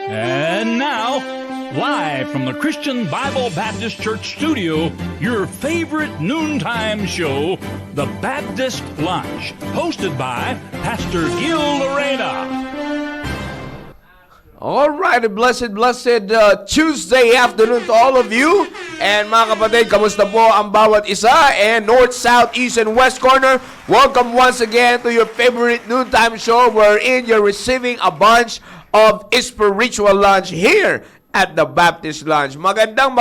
And now, live from the Christian Bible Baptist Church studio, your favorite noontime show, The Baptist Lunch, hosted by Pastor Gil Lorena. All right, a blessed Tuesday afternoon to all of you. And mga kapatid, kamusta po ang bawat isa? And North, South, East, and West Corner, welcome once again to your favorite noontime show wherein you're receiving a bunch of spiritual lunch here at the Baptist Lunch. Magandang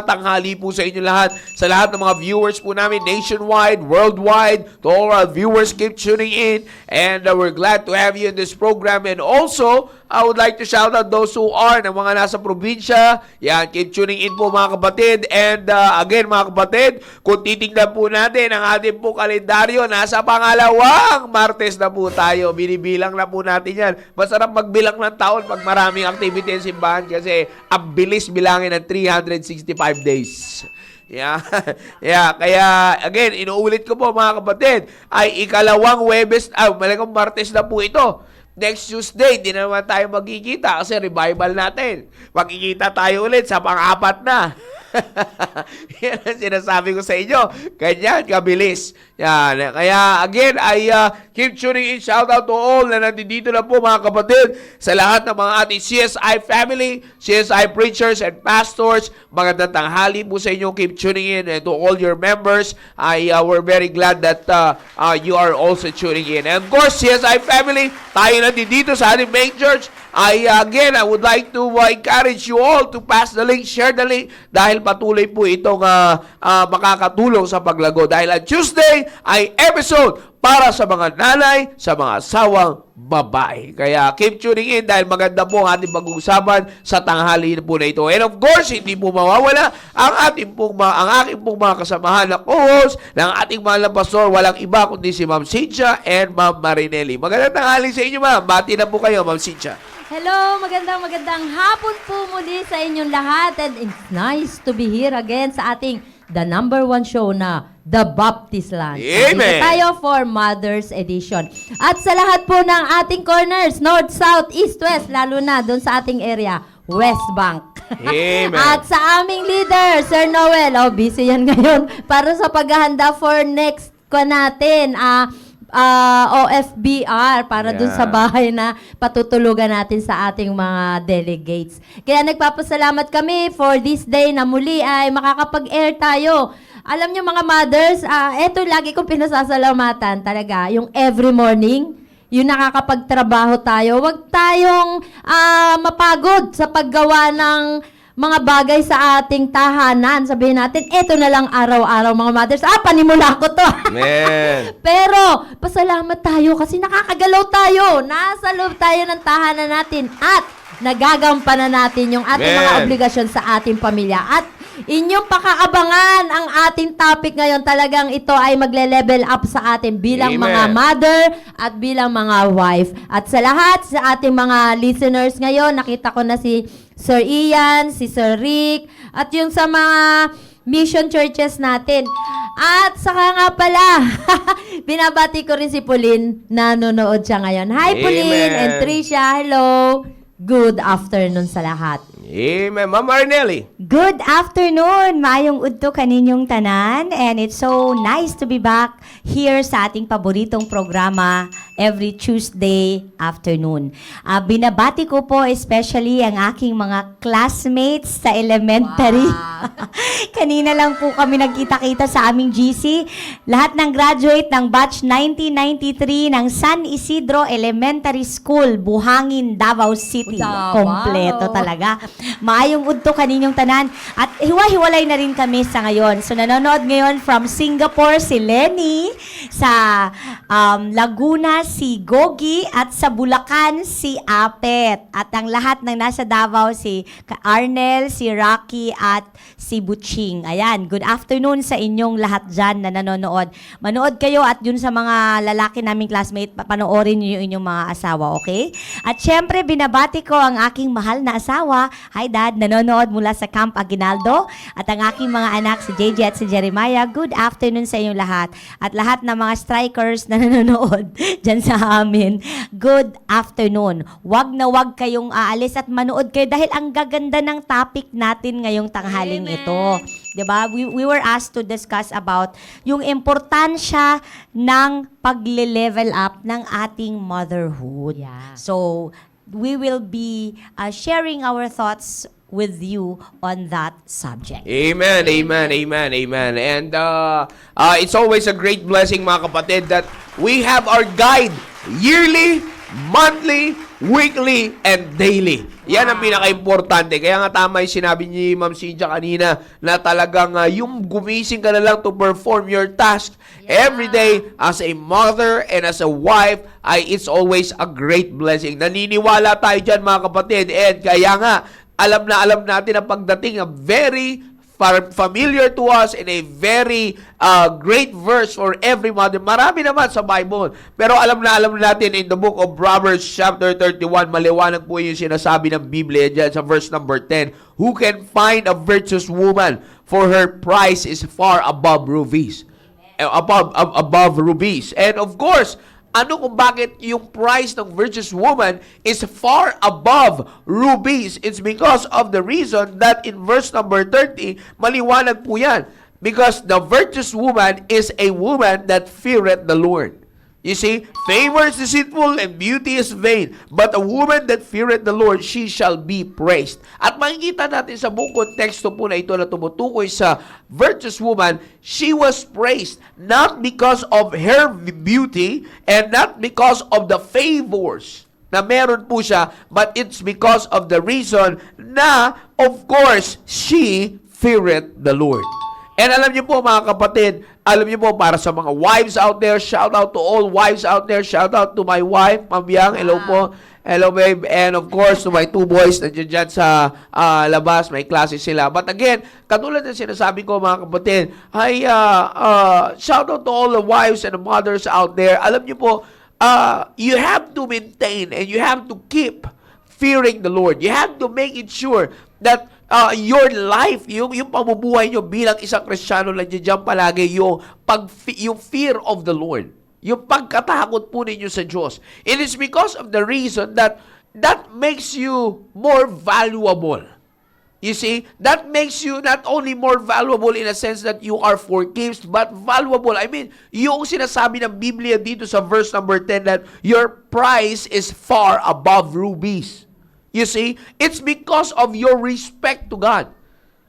tanghali po sa inyo lahat. Sa lahat ng mga viewers po namin nationwide, worldwide, to all our viewers, keep tuning in. And we're glad to have you in this program. And also, I would like to shout out those who are ng mga nasa probinsya. Yan, keep tuning in po mga kapatid. And again mga kapatid, kung titingnan po natin ang ating po kalendaryo, nasa pangalawang Martes na po tayo. Binibilang na po natin yan. Masarap magbilang ng taon pag maraming activity ng simbahan kasi ang bilis bilangin ng 365 days. Yeah. Kaya again, inuulit ko po mga kapatid, ay ikalawang malagang Martes na po ito. Next Tuesday, di na naman tayo magkikita kasi revival natin. Magkikita tayo ulit sa pang-apat na. Yan ang sinasabi ko sa inyo. Ganyan, kabilis. Yan. Kaya, again, I keep tuning in. Shout out to all na nandito na po mga kapatid sa lahat ng mga ating CSI family, CSI preachers and pastors. Magandang tanghali po sa inyo. Keep tuning in. And to all your members, we're very glad that you are also tuning in. And of course, CSI family, tayo na dito sa ating main church. I would like to encourage you all to pass the link, share the link, dahil patuloy po itong makakatulong sa paglago. Dahil ang Tuesday ay episode para sa mga nanay, sa mga asawang babae. Kaya keep tuning in dahil maganda po ang ating pag-uusapan sa tanghali po na ito. And of course, hindi po mawawala ang aking pong mga kasamahan na co-host ng ating mahal na pastor, walang iba kundi si Ma'am Cynthia and Ma'am Marinelli. Magandang tanghali sa inyo, Ma'am. Bati na po kayo, Ma'am Cynthia. Hello, magandang hapon po muli sa inyong lahat, and it's nice to be here again sa ating the number one show na The Baptist Lunch. Amen! Dito tayo for Mother's Edition. At sa lahat po ng ating corners, North, South, East, West, lalo na doon sa ating area, West Bank. Amen! At sa aming leader, Sir Noel, busy yan ngayon, para sa paghahanda for next ko natin, OFBR para dun sa bahay na patutulugan natin sa ating mga delegates. Kaya nagpapasalamat kami for this day na muli ay makakapag-air tayo. Alam nyo mga mothers, eto lagi kong pinasasalamatan talaga, yung every morning, yung nakakapagtrabaho tayo. Huwag tayong mapagod sa paggawa ng mga bagay sa ating tahanan. Sabihin natin, eto na lang araw-araw mga mothers. Panimula ko to. Amen. Pero, pasalamat tayo kasi nakakagalaw tayo. Nasa loob tayo ng tahanan natin at nagagampanan natin yung ating mga obligasyon sa ating pamilya. At inyong pakaabangan ang ating topic ngayon. Talagang ito ay magle-level up sa atin bilang mga mother at bilang mga wife. At sa lahat, sa ating mga listeners ngayon, nakita ko na si Sir Ian, si Sir Rick, at yung sa mga mission churches natin. At saka nga pala, binabati ko rin si Pauline, nanonood siya ngayon. Hi Pauline and Tricia, hello. Good afternoon sa lahat. Amen. Ma'am Marinelli. Good afternoon, maayong udto kaninyong tanan, and it's so nice to be back here sa ating paboritong programa every Tuesday afternoon. Binabati ko po especially ang aking mga classmates sa elementary. Wow. Kanina lang po kami nagkita-kita sa aming GC. Lahat ng graduate ng batch 1993 ng San Isidro Elementary School, Buhangin, Davao City. Davao. Kompleto talaga. Maayong udto kaninyong tanan. At hiwa-hiwalay na rin kami sa ngayon. So nanonood ngayon from Singapore si Lenny, sa Laguna si Gogi, at sa Bulacan si Apet. At ang lahat ng nasa Davao si Arnel, si Rocky, at si Butching. Ayan, good afternoon sa inyong lahat dyan na nanonood. Manood kayo at yun sa mga lalaki naming classmate, panoorin niyo yung inyong mga asawa, okay? At syempre, binabati ko ang aking mahal na asawa Hi Dad, nanonood mula sa Camp Aguinaldo. At ang aking mga anak, si JJ at si Jeremiah, good afternoon sa inyong lahat. At lahat ng mga strikers na nanonood dyan sa amin, good afternoon. Wag na wag kayong aalis at manood kayo dahil ang gaganda ng topic natin ngayong tanghaling ito. Diba? We were asked to discuss about yung importansya ng pagle-level up ng ating motherhood. Yeah. So, we will be sharing our thoughts with you on that subject. Amen, amen, amen, amen. And it's always a great blessing, mga kapatid, that we have our guide yearly, monthly, weekly, and daily. Yan ang pinaka-importante. Kaya nga tama yung sinabi ni Ma'am Cynthia kanina na talagang yung gumising ka na lang to perform your task every day as a mother and as a wife, it's always a great blessing. Naniniwala tayo dyan, mga kapatid. And kaya nga, alam natin ang pagdating ng very familiar to us and a very great verse for every mother. Marami naman sa Bible. Pero alam natin in the book of Proverbs chapter 31, maliwanag po yung sinasabi ng Biblia dyan sa verse number 10. Who can find a virtuous woman? For her price is far above rubies. Above rubies. And of course, ano kung bakit yung price ng virtuous woman is far above rubies? It's because of the reason that in verse number 30, maliwanag po yan. Because the virtuous woman is a woman that feareth the Lord. You see, favor is deceitful and beauty is vain, but a woman that feareth the Lord, she shall be praised. At makikita natin sa buong konteksto po na ito na tumutukoy sa virtuous woman, she was praised not because of her beauty and not because of the favors na meron po siya, but it's because of the reason na, of course, she feareth the Lord. And alam niyo po, mga kapatid, alam niyo po, para sa mga wives out there, shout out to all wives out there, shout out to my wife, Ma'am Yang, hello po, hello babe, and of course to my two boys na dyan sa labas, may klase sila. But again, katulad ng sinasabi ko, mga kapatid, shout out to all the wives and the mothers out there. Alam niyo po, you have to maintain and you have to keep fearing the Lord. You have to make it sure that your life, yung pamumuhay nyo bilang isang Kristiyano, nandiyan palagi yung fear of the Lord. Yung pagkatakot po ninyo sa Diyos. It is because of the reason that makes you more valuable. You see, that makes you not only more valuable in a sense that you are for keeps, but valuable. I mean, yung sinasabi ng Biblia dito sa verse number 10 that your price is far above rubies. You see, it's because of your respect to God.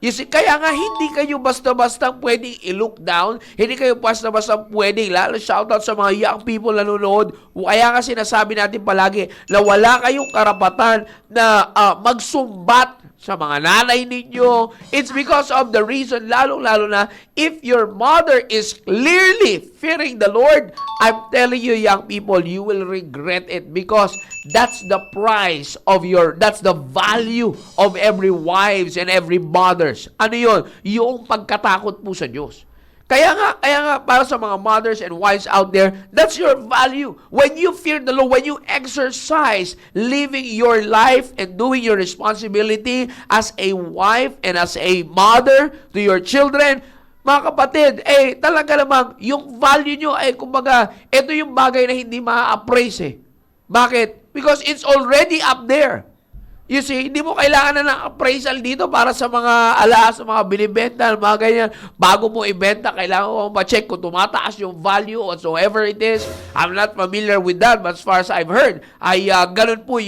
You see, kaya nga hindi kayo basta-basta pwedeng i-look down, hindi kayo basta-basta pwedeng, lalo shoutout sa mga young people na nanonood. Kaya nga sinasabi natin palagi na wala kayong karapatan na magsumbat sa mga nanay ninyo. It's because of the reason, lalong-lalo na, if your mother is clearly fearing the Lord, I'm telling you, young people, you will regret it because that's the price of that's the value of every wives and every mothers. Ano yun? Yung pagkatakot po sa Diyos. Kaya nga, para sa mga mothers and wives out there, that's your value. When you fear the Lord, when you exercise living your life and doing your responsibility as a wife and as a mother to your children, mga kapatid, talaga namang yung value nyo, kumbaga, ito yung bagay na hindi ma-appraise Bakit? Because it's already up there. You see, hindi mo kailangan na ng appraisal dito para sa mga alas, sa mga binibenta, mga ganyan. Bago mo ibenta, kailangan mo ma-check kung tumataas yung value whatsoever it is. I'm not familiar with that, but as far as I've heard, ganun po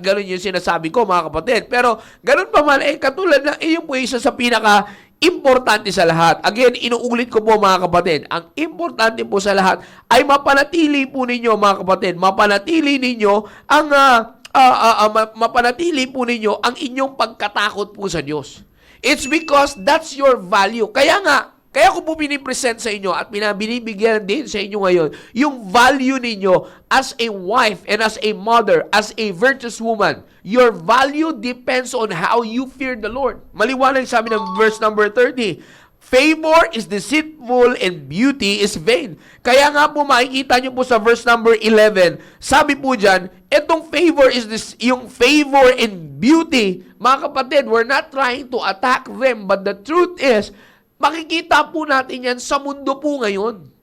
ganun yung sinasabi ko, mga kapatid. Pero ganun pa man, katulad na, yung po isa sa pinaka-importante sa lahat. Again, inuulit ko po, mga kapatid, ang importante po sa lahat ay mapanatili po ninyo, mga kapatid, mapanatili ninyo ang mapanatili po ninyo ang inyong pagkatakot po sa Diyos. It's because that's your value. Kaya ko po pinipresent sa inyo at binibigyan din sa inyo ngayon yung value ninyo as a wife and as a mother, as a virtuous woman. Your value depends on how you fear the Lord. Maliwanag sa amin ng verse number 30. Favor is deceitful and beauty is vain. Kaya nga po makikita nyo po sa verse number 11, sabi po dyan, itong favor is this, yung favor and beauty. Mga kapatid, we're not trying to attack them, but the truth is, makikita po natin yan sa mundo po ngayon.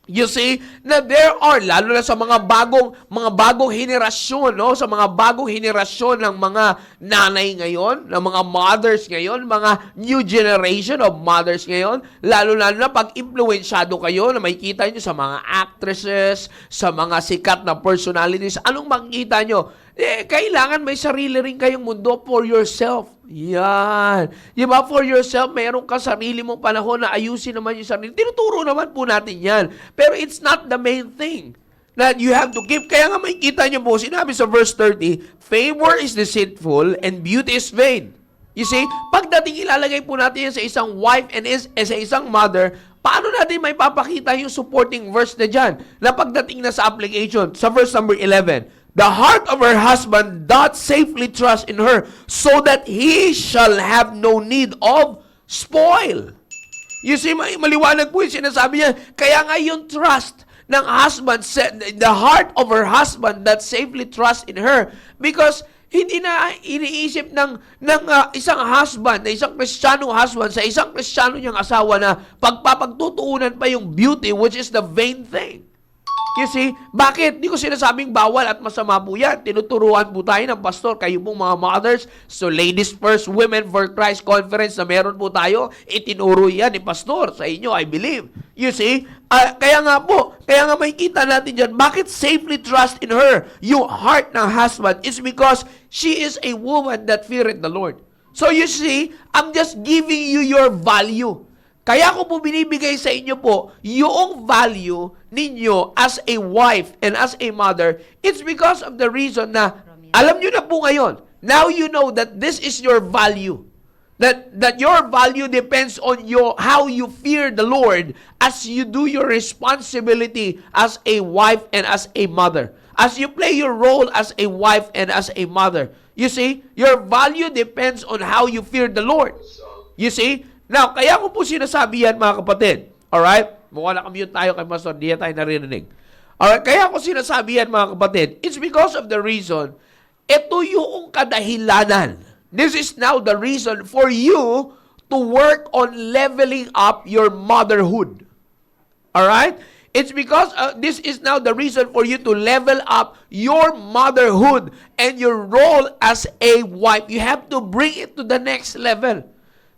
You see, na there are, lalo na sa mga bagong henerasyon, no? Sa mga bagong henerasyon ng mga nanay ngayon, ng mga mothers ngayon, mga new generation of mothers ngayon, lalo na pag influensyado kayo na makikita nyo sa mga actresses, sa mga sikat na personalities, anong makikita nyo? Kailangan may sarili rin kayong mundo for yourself. Yan. Di ba? For yourself, mayroon ka sarili mong panahon na ayusin naman yung sarili. Tinuturo naman po natin yan. Pero it's not the main thing that you have to keep. Kaya nga makikita nyo po, sinabi sa verse 30, favor is deceitful and beauty is vain. You see, pagdating ilalagay po natin yan sa isang wife and sa isang mother, paano natin may papakita yung supporting verse na dyan? Na pagdating na sa application, sa verse number 11, the heart of her husband doth safely trust in her, so that he shall have no need of spoil. You see, maliwanag po yung sinasabi niya. Kaya nga yung trust ng husband, the heart of her husband that safely trust in her, because hindi na iniisip ng isang husband, na isang Kristiyanong husband, sa isang Kristiyano niyang asawa na pagpapagtutuunan pa yung beauty, which is the vain thing. You see, bakit? Di ko sinasabing bawal at masama po yan. Tinuturuan po tayo ng pastor, kayo pong mga mothers. So, Ladies First, Women for Christ Conference na meron po tayo, itinuro yan ni pastor sa inyo, I believe. You see, kaya nga makikita natin dyan, bakit safely trust in her, yung heart ng husband, is because she is a woman that feareth the Lord. So, you see, I'm just giving you your value. Kaya ko po binibigay sa inyo po yung value ninyo as a wife and as a mother. It's because of the reason na alam nyo na po ngayon. Now you know that this is your value. That your value depends on how you fear the Lord as you do your responsibility as a wife and as a mother. As you play your role as a wife and as a mother. You see, your value depends on how you fear the Lord. You see? Now, kaya ko po sinasabi yan, mga kapatid. Alright? Mukha nakamute tayo kay Pastor, di tayo naririnig. Alright? Kaya ko sinasabi yan, mga kapatid. It's because of the reason, ito yung kadahilanan. This is now the reason for you to work on leveling up your motherhood. Alright? It's because this is now the reason for you to level up your motherhood and your role as a wife. You have to bring it to the next level.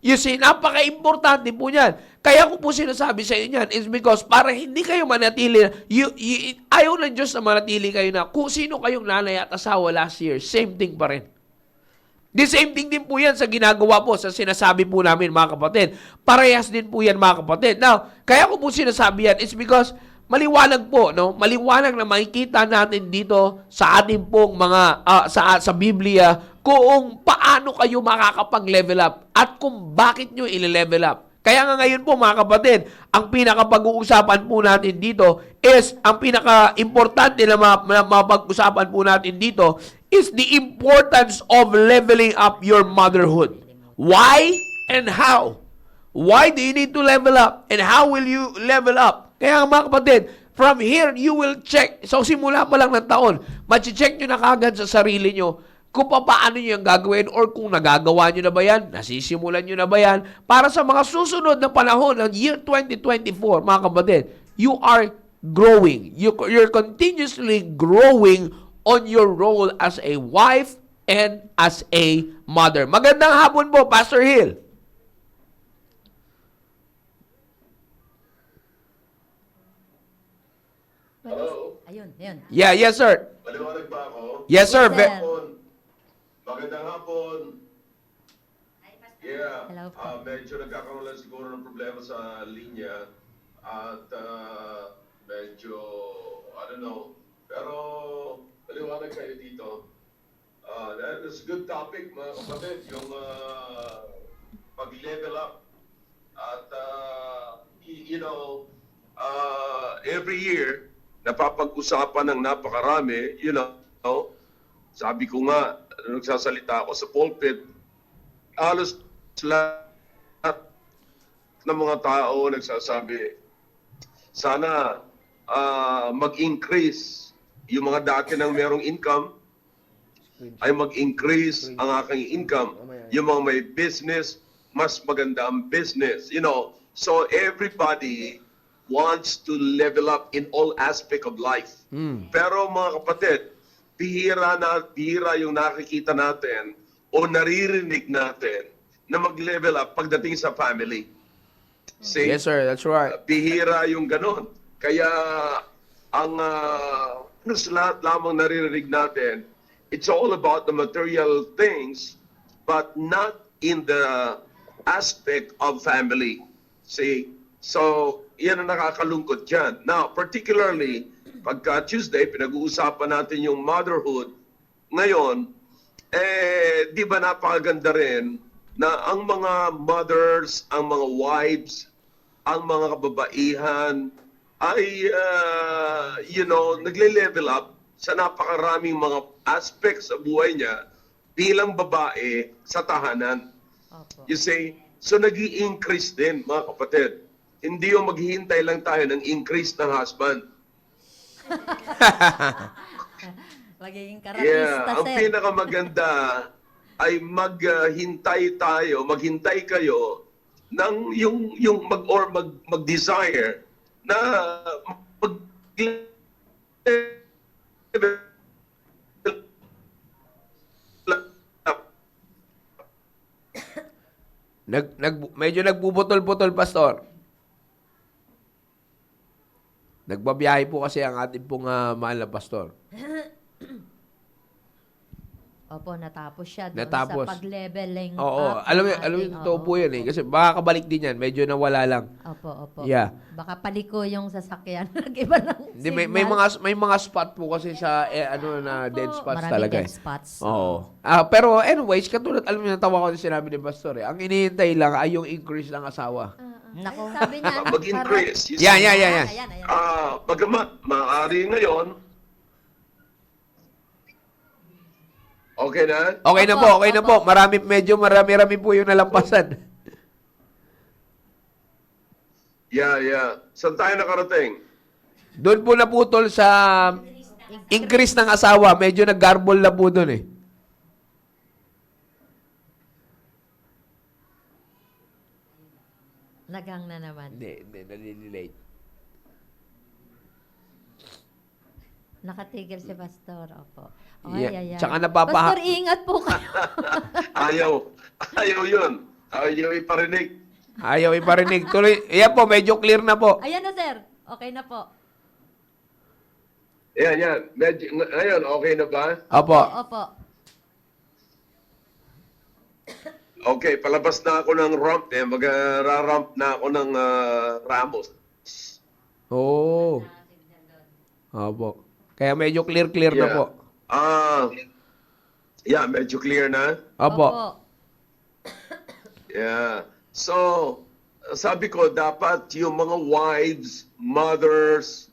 You see, napaka-importante po niyan. Kaya ko po sinasabi sa inyo yan is because para hindi kayo manatili, ayaw ng Diyos na manatili kayo na kung sino kayong nanay at asawa last year, same thing pa rin. The same thing din po yan sa ginagawa po, sa sinasabi po namin, mga kapatid. Parehas din po yan, mga kapatid. Now, kaya ko po sinasabi yan is because maliwanag po, no? Maliwanag na makikita natin dito sa ating pong mga, sa Biblia, kung paano kayo makakapag-level up at kung bakit nyo i-level up. Kaya nga ngayon po, mga kapatid, ang pinakapag-uusapan po natin dito is, ang pinaka-importante na mapag-usapan po natin dito is the importance of leveling up your motherhood. Why and how? Why do you need to level up? And how will you level up? Kaya mga kapatid, from here, you will check. So, simula pa lang ng taon, mag-check nyo na kagad sa sarili nyo kung paano nyo yung gagawin or kung nagagawa nyo na ba yan, nasisimulan nyo na ba yan, para sa mga susunod na panahon ng year 2024, mga kapatid, you are growing. You're continuously growing on your role as a wife and as a mother. Magandang hapon po, Pastor Hill. Hello? Ayun. Yeah, yes, sir. Maliwanag ba ako? Yes, sir. Yes, sir. Magandang hapon. Yeah, Hello po. medyo nagkakaroon lang siguro ng problema sa linya at medyo, I don't know, pero maliwanag kayo dito. That is a good topic, mga kapatid, yung pag-level up. At, every year, napapag-usapan ng napakarami, sabi ko nga, nagsasalita ako sa pulpit, halos lahat ng mga tao nagsasabi, sana mag-increase yung mga dati nang merong income, ay mag-increase ang aking income. Yung mga may business, mas maganda ang business. You know, so everybody wants to level up in all aspect of life. Pero mga kapatid, bihira yung nakikita natin o naririnig natin na mag-level up pagdating sa family. See? Yes, sir. That's right. Bihira yung ganon. Kaya ang lahat lamang naririnig natin, it's all about the material things, but not in the aspect of family. See? So, yan ang nakakalungkot dyan. Now, particularly, pagka Tuesday, pinag-uusapan natin yung motherhood. Ngayon, di ba napakaganda rin na ang mga mothers, ang mga wives, ang mga kababaihan ay, nagle-level up sa napakaraming mga aspects sa buhay niya bilang babae sa tahanan. Opo. You see? So nag-i-increase din, mga kapatid. Hindi yung maghihintay lang tayo ng increase ng husband. Magiging Yeah, karapista, ang sir. pinakamaganda ay maghintay kayo ng yung mag-desire na mag Medyo nagbubutol-putol, Pastor. Nagbabiyahe po kasi ang ating pong mahal na Pastor. Opo, natapos siya doon Natapos. sa pag-leveling Oo. up. Alam ng mo, totoo oo, po yan eh. opo. Kasi baka kabalik din yan. Medyo nawala lang. Opo. Yeah. Baka paliko yung sasakyan. Nag-iba ng Hindi, signal. may mga spot po kasi sa dead spots Maraming talaga. dead eh. spots. Oo. Pero anyways, katulad, alam niyo, natawa ko na sinabi ni Pastor eh. Ang hinihintay lang ay yung increase ng asawa. Nako. Sabi niya, mag-increase. You Yan. see? Ayan. Bagamat maaari ngayon, okay na? Okay na po. Marami po yung nalampasan. Yeah. Saan tayo nakarating? Doon po naputol sa increase ng asawa. Medyo nag-garble na po doon eh. Nagang na naman. Hindi, nalililate. Nakatigil si Pastor. Opo. Yeah. Ayan. Tsaka napapaha- Pastor, ingat po kayo. Ayaw yun. Ayaw iparinig. Ayaw iparinig. Tuloy. Yan po, medyo clear na po. Ayan na, sir. Okay na po. Yan. Ngayon, okay na ba? Opo. Opo. Okay, palabas na ako ng ramp eh. Mag-ramp na ako ng Ramos. Oo. Opo. Kaya medyo clear na po. Yeah, medyo clear na. Opo. Yeah. So, sabi ko, dapat yung mga wives, mothers,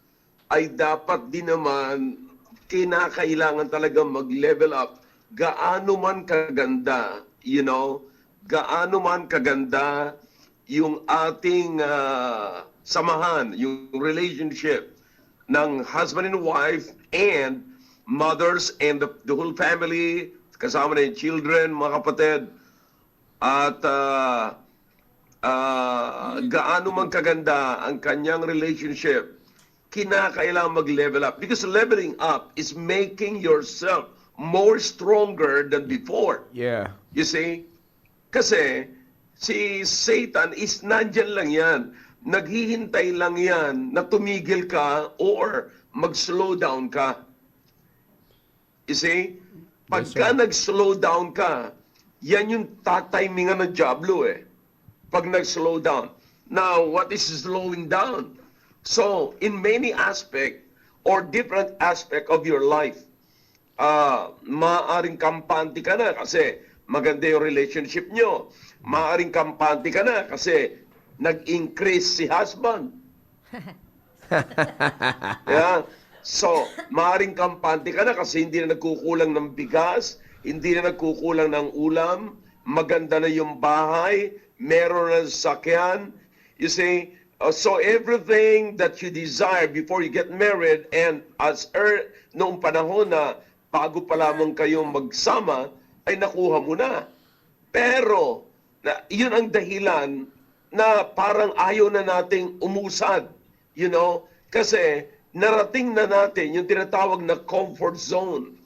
ay dapat din naman kinakailangan talaga mag-level up. Gaano man kaganda, gaano man kaganda yung ating samahan, yung relationship ng husband and wife and mothers and the whole family, kasama na yung children, mga kapatid. At gaano man kaganda ang kanyang relationship, kinakailangan mag-level up. Because leveling up is making yourself more stronger than before. Yeah. You see? Kasi si Satan is nandyan lang yan. Naghihintay lang yan na tumigil ka or mag-slow down ka. You see? Pagka nag-slow down ka, yan yung tatimingan ng Diablo eh. Pag nag-slow down. Now, what is slowing down? So, in many aspect or different aspect of your life, maaaring kampante ka na kasi maganda yung relationship nyo. Maaaring kampante ka na kasi nag-increase si husband. Yeah. So, maaaring kampante ka na kasi hindi na nagkukulang ng bigas, hindi na nagkukulang ng ulam, maganda na yung bahay, meron na sasakyan, You see, so everything that you desire before you get married and noong panahon na bago pa lamang kayong magsama, ay nakuha mo na. Pero, yun ang dahilan na parang ayaw na nating umusad. You know? Kasi, narating na natin yung tinatawag na comfort zone.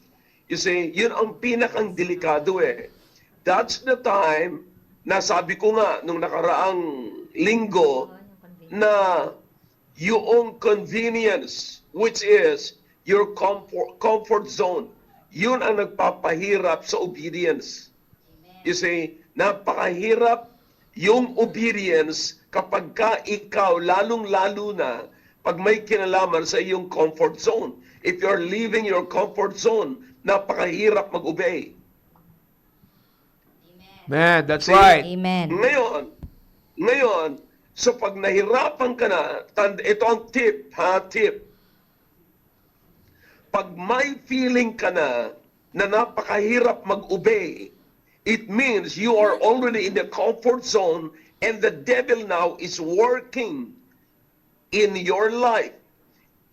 You see, yun ang pinakang delikado eh. That's the time na sabi ko nga nung nakaraang linggo na yung convenience, which is your comfort zone, yun ang nagpapahirap sa obedience. You see, napakahirap yung obedience kapag ka ikaw, lalong-lalo na, pag may kinalaman sa iyong comfort zone. If you're leaving your comfort zone, napakahirap mag-obey. Man, that's See? right. Amen. Ngayon, so pag nahirapan ka na, ito ang tip. Pag may feeling ka na napakahirap mag-obey, it means you are already in the comfort zone and the devil now is working in your life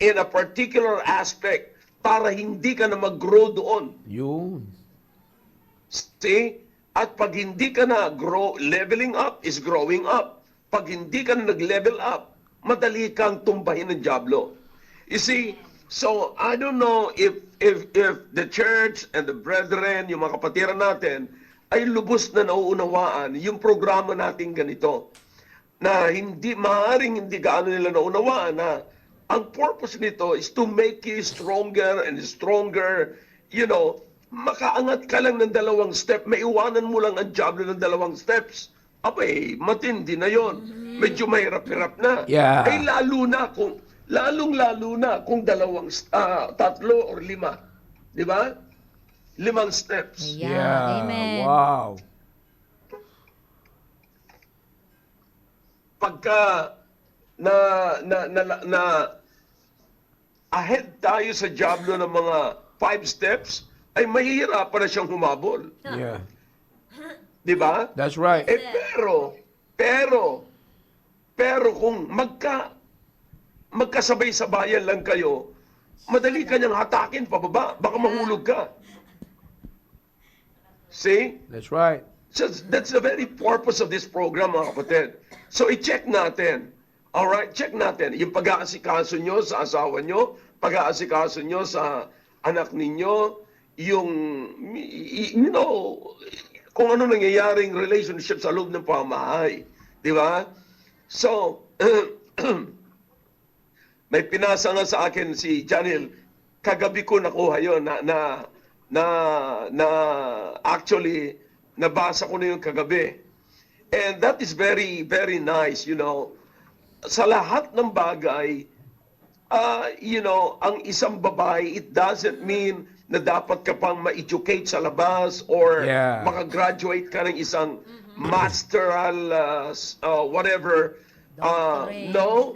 in a particular aspect para hindi ka na mag-grow doon. Yun. See? At pag hindi ka na leveling up is growing up. Pag hindi ka na nag-level up, madali kang tumbahin ng dyablo. You see, so I don't know if the church and the brethren, yung mga kapatiran natin, ay lubos na nauunawaan yung programa natin ganito. Na maaaring hindi gaano nila naunawaan na ang purpose nito is to make you stronger and stronger. You know, makaangat ka lang ng 2 step, maiwanan mo lang ang dyablo ng 2 steps. Abay, matindi na yon. Medyo mahirap-hirap na. Yeah. Ay lalong-lalo na kung 3 or 5. Di ba? 5 steps. Yeah. Amen. Wow. Pagka ahead tayo sa dyablo ng mga 5 steps, ay mahihirapan na siyang humabol. Yeah. Di ba? That's right. Pero kung magkasabay-sabayan lang kayo, madali kanyang hatakin pababa, baka mahulog ka. See? That's right. So that's the very purpose of this program, mga kapatid. So i-check natin. Alright, check natin. Yung pag-aasikaso nyo sa asawa nyo, pag-aasikaso nyo sa anak ninyo, yung, you know, kung ano nangyayaring relationship sa loob ng pamahay. Di ba? So, may pinasa nga sa akin si Janil, kagabi ko nakuha yun na actually nabasa ko na yung kagabi. And that is very, very nice, you know. Sa lahat ng bagay, you know, ang isang babae, it doesn't mean na dapat ka pang ma-educate sa labas or Yeah. makagraduate ka ng isang masteral, whatever. Doctorate. No.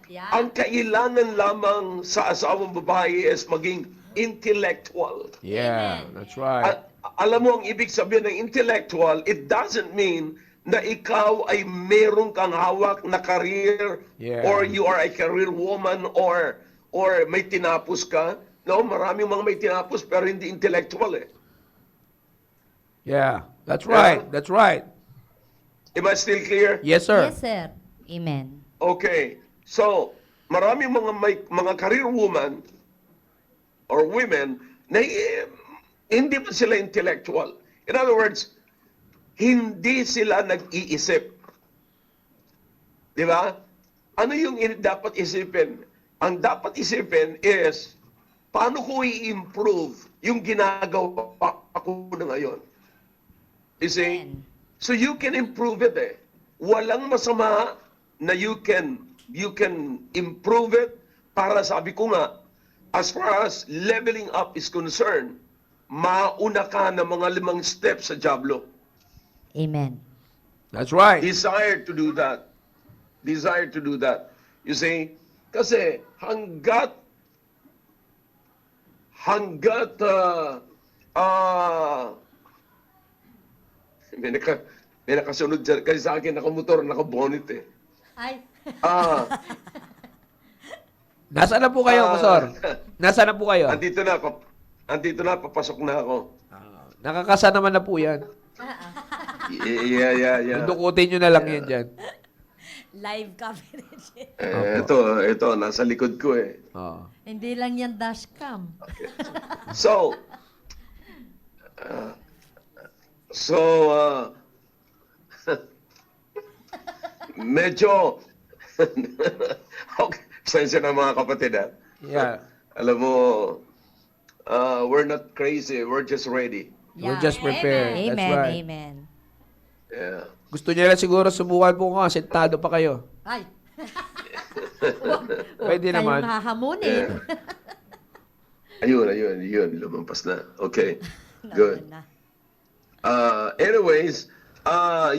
Yeah. Ang kailangan lamang sa asawang babae is maging intellectual. Yeah, that's right. Alam mo ang ibig sabihin ng intellectual, it doesn't mean na ikaw ay meron kang hawak na career Yeah. or you are a career woman or may tinapos ka. No, maraming mga may tinapos pero hindi intellectual eh. Yeah, that's right. Yeah. That's right. Am I still clear? Yes, sir. Yes, sir. Amen. Okay. So, maraming mga career woman or women na hindi pa sila intellectual. In other words, hindi sila nag-iisip. Di ba? Ano yung dapat isipin? Ang dapat isipin is, paano ko i-improve yung ginagawa ako na ngayon? You see? Amen. So you can improve it eh. Walang masama na you can improve it para sabi ko nga, as far as leveling up is concerned, mauna ka ng mga 5 steps sa dyablo. Amen. That's right. Desire to do that. Desire to do that. You see? Kasi hanggat may nakasunod dyan. Kasi sa akin, nakamotor, nakabonnet eh. Ay. Ah, Nasaan na po kayo, Pastor? Nasaan na po kayo? andito na, papasok na ako. Nakakasa naman na po yan. Yeah. Dudukutin nyo na lang yan dyan. Live coverage. Ito, nasa likod ko eh. Oo. Hindi lang yan dashcam. So, medyo, okay, sensya na mga kapatid ha. Yeah. Alam mo, we're not crazy, we're just ready. We're just prepared. That's Amen, right. amen. Yeah. Gusto niya lang siguro subukan po nga, sentado pa kayo. Ay. Pwede naman. Kayong hahamunin. Ayun, lumampas na. Okay, good. Na. Anyways,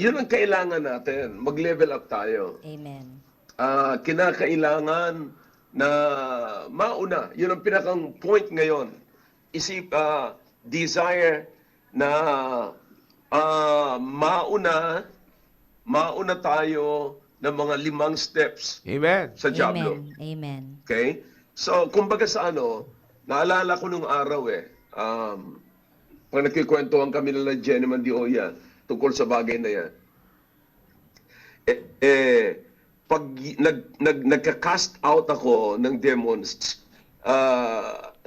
yun ang kailangan natin, mag-level up tayo. Amen. Kinakailangan na mauna, yun ang pinakang point ngayon. Desire na mauna tayo ng mga 5 steps Amen. sa Diablo. Amen. Amen. Okay? So, kumbaga sa naalala ko nung araw pag nagkikwentuhan kami nila Jenny Mandioya tungkol sa bagay na yan. Pag nagka-cast out ako ng demons,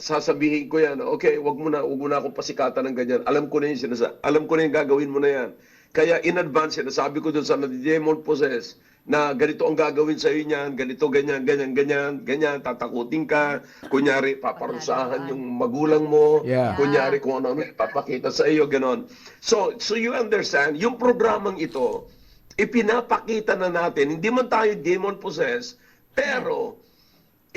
sasabihin ko yan, okay, wag mo na akong pasikatan ng ganyan. Alam ko na yung gagawin mo na yan. Kaya in advance, sinasabi ko dun sa demon possess na ganito ang gagawin sa iyo niyan, ganito, ganyan, tatakutin ka, kunyari, paparusahan yung magulang mo, Yeah. kunyari kung ano, papakita sa iyo, ganon. So you understand, yung programang ito, ipinapakita na natin, hindi man tayo demon possessed, pero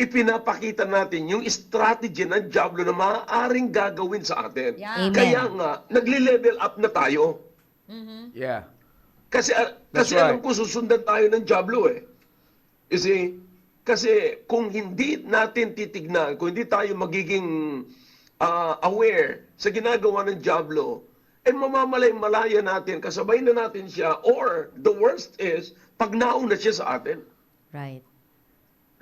ipinapakita natin yung strategy ng Diablo na maaaring gagawin sa atin. Yeah. Amen. Kaya nga, nagle-level up na tayo. Yeah. Kasi That's alam right. ko susundan tayo ng Diablo eh. You see? Kasi kung hindi natin titignan, kung hindi tayo magiging aware sa ginagawa ng Diablo, mamamalay-malaya natin, kasabay na natin siya, or the worst is, pag nauna siya sa atin. Right.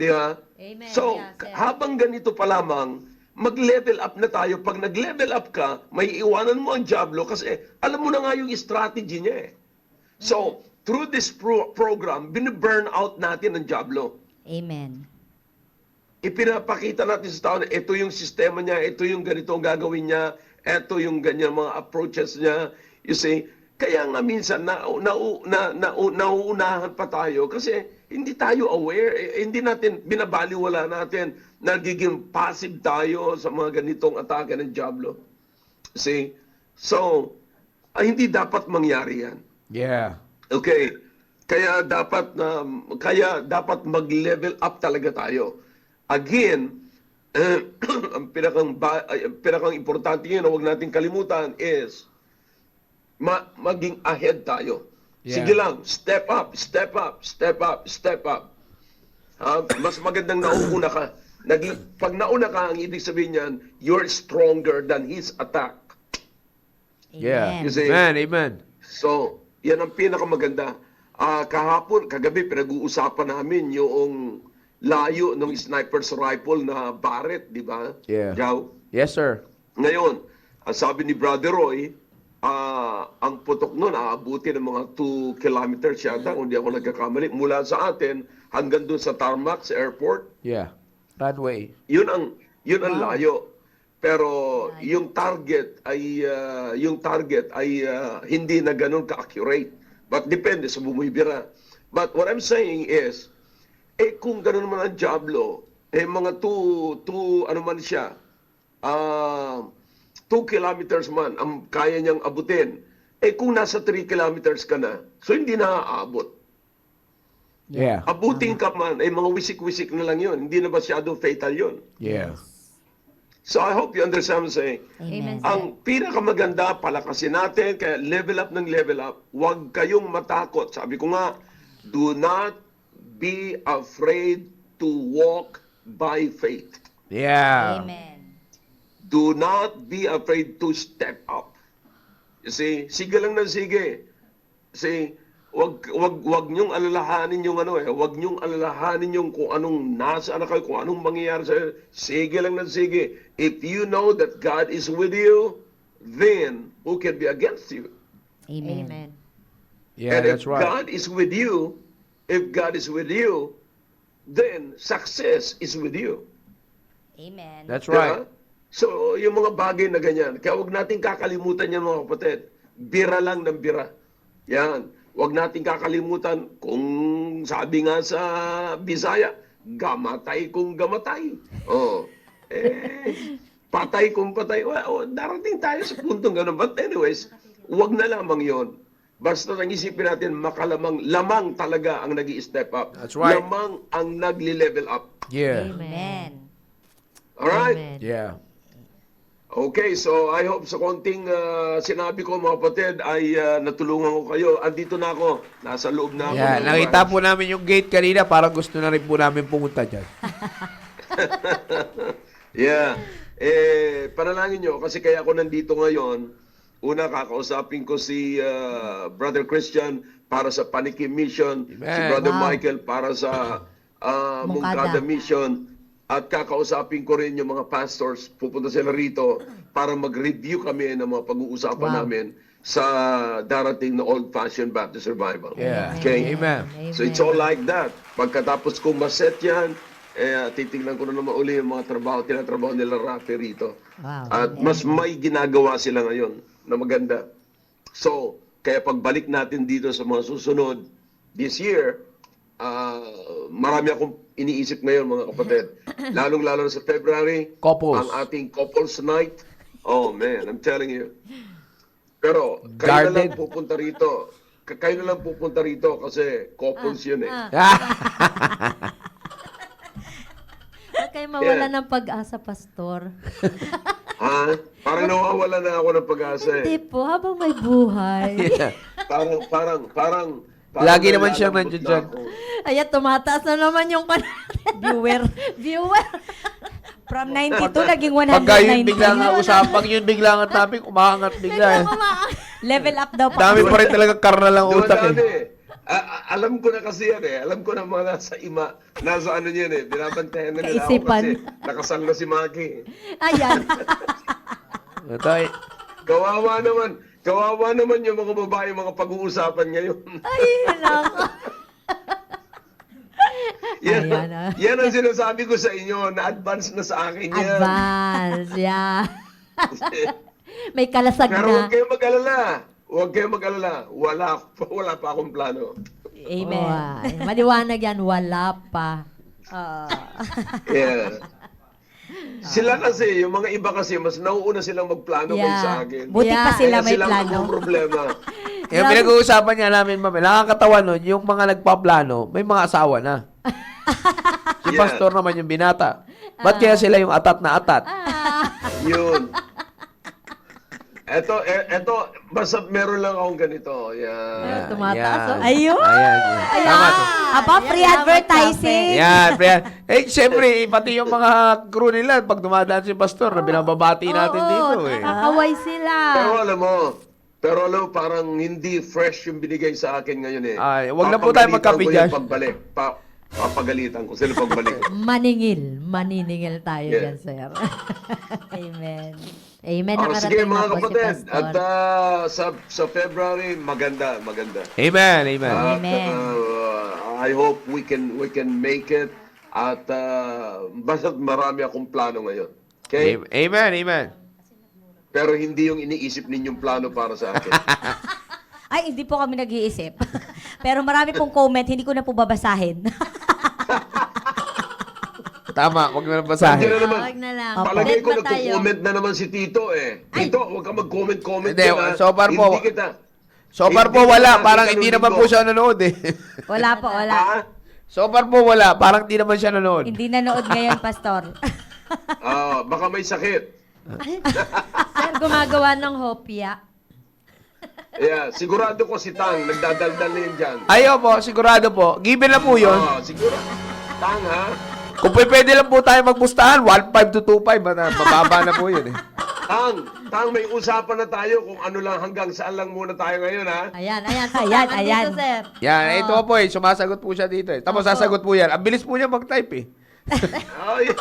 Di ba? Amen. So, Yeah, sir. habang ganito pa lamang, mag-level up na tayo. Pag nag-level up ka, may iwanan mo ang Diablo kasi alam mo na nga yung strategy niya eh. So, through this program, bine-burn out natin ang Diablo. Amen. Ipinapakita natin sa tao na ito yung sistema niya, ito yung ganito ang gagawin niya, ito yung ganyan mga approaches niya. You see? Kaya nga minsan, nauunahan pa tayo kasi hindi tayo aware, hindi natin, binabaliwala natin, nagiging passive tayo sa mga ganitong atake ng Diablo. See? So, hindi dapat mangyari yan. Yeah. Okay. Kaya dapat mag-level up talaga tayo. Again, ang pinakang importante yun na huwag natin kalimutan is maging ahead tayo. Yeah. Sige lang, step up. Mas magandang nauuna ka. Pag nauna ka, ang ibig sabihin niyan, you're stronger than his attack. Yeah. You see? Amen. So, yan ang pinakamaganda. Kagabi, pinag-uusapan namin yung layo ng sniper's rifle na Barrett, di ba? Yeah. Jow? Yes, sir. Ngayon, ang sabi ni Brother Roy, ang putok nun, aabuti ng mga 2 kilometers yata, kung di ako nagkakamali, mula sa atin hanggang doon sa tarmac, sa airport. Yeah. Runway. Yun ang layo. Pero yung target ay hindi na ganun ka-accurate. But depende sa bumibira. But what I'm saying is, kung ganun naman ang Diablo, mga 2 kilometers man ang kaya niyang abutin. Kung nasa 3 kilometers ka na, so hindi na aabot. Yeah. Abutin ka man, mga wisik-wisik na lang yun. Hindi na masyado fatal yun. Yeah. So I hope you understand what I'm saying. Amen. Amen. Ang pinakamaganda, palakasin natin, kaya level up ng level up. Huwag kayong matakot. Sabi ko nga, do not be afraid to walk by faith. Yeah. Amen. Do not be afraid to step up. You see, sige lang ng sige. See, wag niyong alalahanin yung ano wag niyong alalahanin yung kung anong nasa na kayo, kung anong mangyayari sa sige lang ng sige. If you know that God is with you, then who can be against you? Amen. Amen. Yeah, And that's if right. God is with you, then success is with you. Amen. That's right. Diba? So, yung mga bagay na ganyan, kaya huwag natin kakalimutan yan mga kapatid. Bira lang ng bira. Yan. Huwag natin kakalimutan kung sabi nga sa Bisaya, gamatay kung gamatay. Oh. Patay kung patay. Well, darating tayo sa puntong gano'n. But anyways, huwag na lamang yon. Basta ang isipin natin, lamang talaga ang nag-i-step up. That's right. Lamang ang nagli-level up. Yeah. Amen. Alright? Amen. Yeah. Okay, so I hope sa konting sinabi ko mga kapatid ay natulungan ko kayo. Andito na ako. Nasa loob na ako. Yeah, ng nakita branch. po namin yung gate kanina, parang gusto na rin po namin pumunta dyan. Yeah. Panalangin nyo, kasi kaya ako nandito ngayon. Una, kakausapin ko si Brother Christian para sa Panikim Mission. Amen. Si Brother Wow. Michael para sa Mungkada. Mungkada Mission. At kakausapin ko rin yung mga pastors. Pupunta sila rito para mag-review kami ng mga pag-uusapan Wow. namin sa darating na Old-Fashioned Baptist Revival. Yeah. Okay? Amen. So it's all like that. Pagkatapos kong maset yan, titignan ko na naman uli yung mga tinatrabaho nila Rafi rito. Wow. At mas may ginagawa sila ngayon na maganda. So, kaya pagbalik natin dito sa mga susunod, this year, marami akong iniisip ngayon mga kapatid. Lalong-lalo na sa February, Couples. ang ating couples night. Oh man, I'm telling you. Pero, kayo na lang Garden. pupunta rito. Kayo na lang pupunta rito kasi couples yun eh. Huwag kayo mawala Yeah. ng pag-asa, Pastor. Ha? Parang nawawala na ako ng pag-asa Hindi eh. po, habang may buhay. Yeah. Parang Lagi naman siyang nalalambot nandiyan na dyan. ako. Ayan, tumataas na naman yung Viewer. viewer. From 92, naging 190. Pagka yun bigla nga usapang yun, bigla nga topic, umaangat bigla eh. Level up daw pa. Dami pa rin talaga karna lang Diba, utak dati, eh. alam ko na kasi yan eh. Alam ko na mga nasa ano yan eh. Binabantayan na nila ako Kaisipan. kasi nakasal na si Maki. Ayan. Tay, Kawawa naman yung mga babae, mga pag-uusapan ngayon. Ay, nako. yan, Ayan, ah. yan ang sinasabi ko sa inyo, na-advance na sa akin yan. Advance, yeah. May kalasag Pero na. huwag kayong mag-alala. Huwag kayong mag-alala. Wala pa akong plano. Amen. Ay, maliwanag yan, wala pa. Yeah. Sila kasi, yung mga iba kasi, mas nauuna silang magplano kaysa sa akin. Buti pa Yeah. sila Kaya may sila plano. ang problema. yung pinag-uusapan niya namin, mami, nakakatawa nun, yung mga nagpaplano, may mga asawa na. Si Yeah. pastor naman yung binata. Ba't kaya sila yung atat na atat? Yun. Eto, basta meron lang akong ganito. Yan. Tumataas, oh. Ayun. Ayan. Tama to. Aba, free Yan, advertising. Yan, pre. Siyempre, pati yung mga crew nila, pag dumadaan si pastor, na binababati natin dito eh. Nakakaway sila. Pero alam mo, parang hindi fresh yung binigay sa akin ngayon eh. Ay, wag na po tayo magkape dyan. Pagbalik. Papagalitan ko sila pagbalik. Maniningil tayo Yeah. dyan, sir. Amen. Amen. Sige Nakarating mga na po si kapatid, Pastor. at sa February, maganda. Amen, amen. At, Amen. I hope we can make it at basta marami akong plano ngayon. Okay? Amen, amen. Pero hindi yung iniisip ninyong plano para sa akin. Ay, hindi po kami nag-iisip. Pero marami pong comment, hindi ko na po babasahin. Tama, wag na Nandiyan basahin. na naman. Wag na lang. Palagay ko Comment na tayo. nagko-comment na naman si Tito eh. Tito, huwag ka mag-comment Hindi, dyan, ha? so far po- Hindi kita. So far Hindi po wala, kita parang hindi naman itanungin po ko. siya nanood eh. Wala po, wala. Ha? So far po wala, parang hindi naman siya nanood. Hindi nanood ngayon, Pastor. Baka may sakit. Sir, gumagawa ng hopya. Yeah, sigurado ko si Tang, nagdadaldal na yun dyan. Ayo po, sigurado po. Given na po yun. Siguro. Tang, ha? Kung pwede lang po tayo magpustahan, 1.5 to 2.5, mababa na po yun eh. Tang, may usapan na tayo kung ano lang, hanggang saan lang muna tayo ngayon, ha? Ayan. Ayan, Nandito, ayan. sir. Yan, ito po eh. Sumasagot po siya dito eh. Tapos sasagot po yan. Ang bilis po niya mag-type eh. Oh, yeah.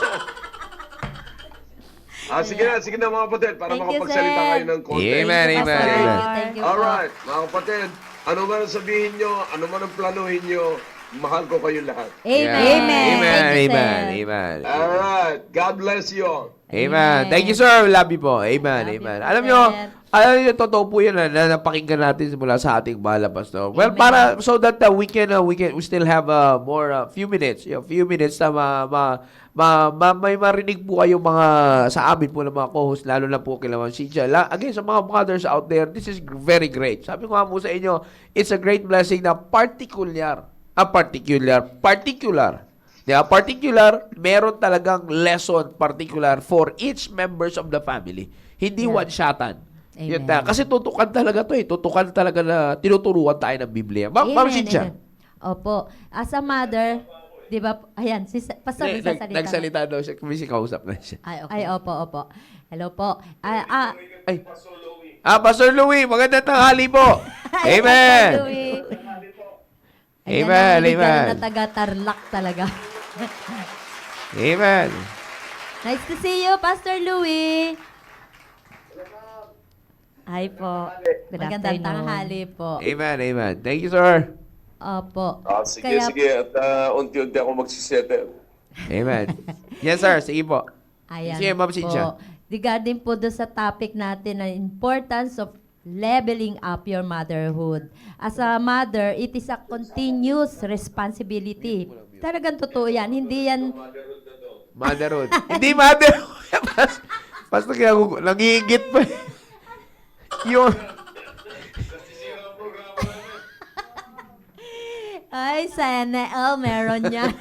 Sige na mga kapatid, para Thank you, makapagsalita sir. kayo ng konti. Amen, Thank you, amen, Pastor. amen. Thank you po. Alright, mga kapatid, ano man ang sabihin nyo, ano man ang planuhin nyo, mahal ko kayo lahat. Amen. Amen, Thank you, amen, sir. amen. Alright, God bless you all. Amen. Thank you, sir. Love you po. Amen, Love you amen. po, Alam nyo, totoo po yun na napakinggan natin mula sa ating bahala, Pastor. Well, Amen. para, so that we still have few minutes na may marinig po kayo mga, sa amin po ng mga co-host, lalo na po kila Ma'am Cynthia. Again, sa mga mothers out there, this is very great. Sabi ko nga po sa inyo, it's a great blessing na particular, meron talagang lesson particular for each members of the family. Hindi Yeah. one-shotan. Yun Amen. na. Kasi tutukan talaga to eh. Tutukan talaga na tinuturuan tayo ng Biblia. Ma'am Amen, Cynthia. amen. Opo. As a mother, di ba, ayan, Pastor, may sasalita. Nagsalita daw siya. May kausap na siya. Ay, opo. Hello po. Ay. Pastor Louie, magandang tanghali po. Pastor Amen. Louie. Amen, Ayan, amen. na taga-Tarlac talaga. Amen. Nice to see you, Pastor Louie. Hi po. Good Magandang afternoon. tanghali po. Amen, amen. Thank you, sir. Opo. Sige. At unti-unti ako magsisettle. Amen. Yes, sir. Sige po. Ayan Sige, Ma'am Cynthia. po. Regarding po doon sa topic natin na importance of leveling up your motherhood. As a mother, it is a continuous responsibility. Talagang totoo yan. Hindi yan... Motherhood. Hindi motherhood. Basta kaya ako, nangingit pa. Yung... Ay, sana meron niya.